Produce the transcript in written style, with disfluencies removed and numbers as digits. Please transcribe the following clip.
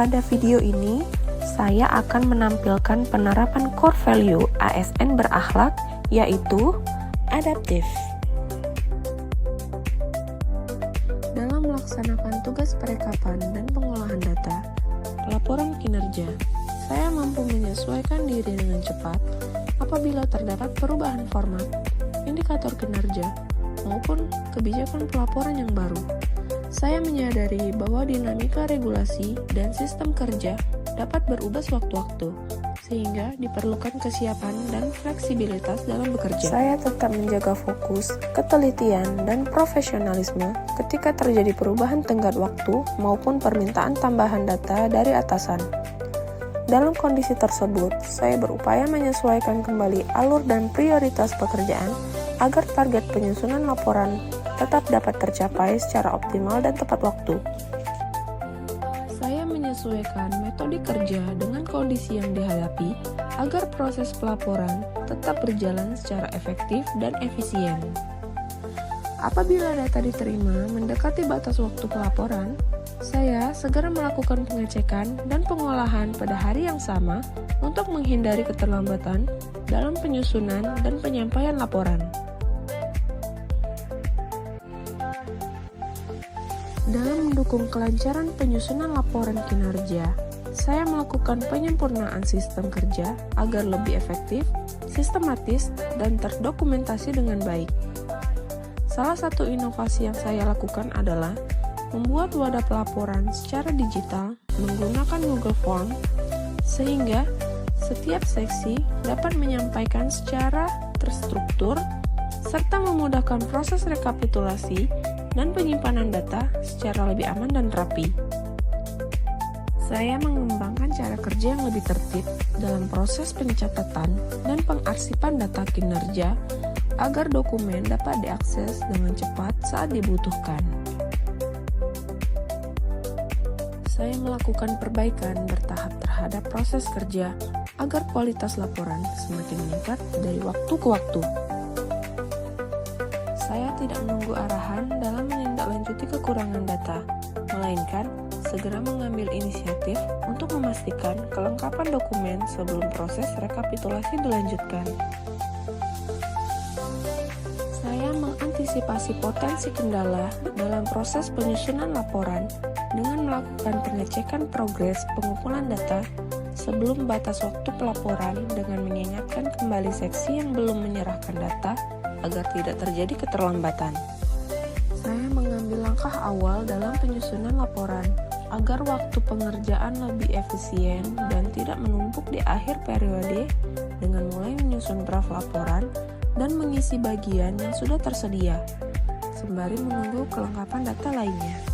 Pada video ini, saya akan menampilkan penerapan core value ASN berakhlak, yaitu adaptif. Dalam melaksanakan tugas perekapan dan pengolahan data, laporan kinerja, saya mampu menyesuaikan diri dengan cepat apabila terdapat perubahan format, indikator kinerja, maupun kebijakan pelaporan yang baru. Saya menyadari bahwa dinamika regulasi dan sistem kerja dapat berubah sewaktu-waktu, sehingga diperlukan kesiapan dan fleksibilitas dalam bekerja. Saya tetap menjaga fokus, ketelitian, dan profesionalisme ketika terjadi perubahan tenggat waktu maupun permintaan tambahan data dari atasan. Dalam kondisi tersebut, saya berupaya menyesuaikan kembali alur dan prioritas pekerjaan agar target penyusunan laporan tetap dapat tercapai secara optimal dan tepat waktu. Saya menyesuaikan metode kerja dengan kondisi yang dihadapi agar proses pelaporan tetap berjalan secara efektif dan efisien. Apabila data diterima mendekati batas waktu pelaporan, saya segera melakukan pengecekan dan pengolahan pada hari yang sama untuk menghindari keterlambatan dalam penyusunan dan penyampaian laporan. Dalam mendukung kelancaran penyusunan laporan kinerja, saya melakukan penyempurnaan sistem kerja agar lebih efektif, sistematis, dan terdokumentasi dengan baik. Salah satu inovasi yang saya lakukan adalah membuat wadah pelaporan secara digital menggunakan Google Form, sehingga setiap seksi dapat menyampaikan secara terstruktur, serta memudahkan proses rekapitulasi dan penyimpanan data secara lebih aman dan rapi. Saya mengembangkan cara kerja yang lebih tertib dalam proses pencatatan dan pengarsipan data kinerja agar dokumen dapat diakses dengan cepat saat dibutuhkan. Saya melakukan perbaikan bertahap terhadap proses kerja agar kualitas laporan semakin meningkat dari waktu ke waktu. Saya tidak menunggu arahan dalam menindaklanjuti kekurangan data, melainkan segera mengambil inisiatif untuk memastikan kelengkapan dokumen sebelum proses rekapitulasi dilanjutkan. Saya mengantisipasi potensi kendala dalam proses penyusunan laporan dengan melakukan pengecekan progres pengumpulan data sebelum batas waktu pelaporan dengan mengingatkan kembali seksi yang belum menyerahkan data agar tidak terjadi keterlambatan. Saya mengambil langkah awal dalam penyusunan laporan agar waktu pengerjaan lebih efisien dan tidak menumpuk di akhir periode dengan mulai menyusun draft laporan dan mengisi bagian yang sudah tersedia, sembari menunggu kelengkapan data lainnya.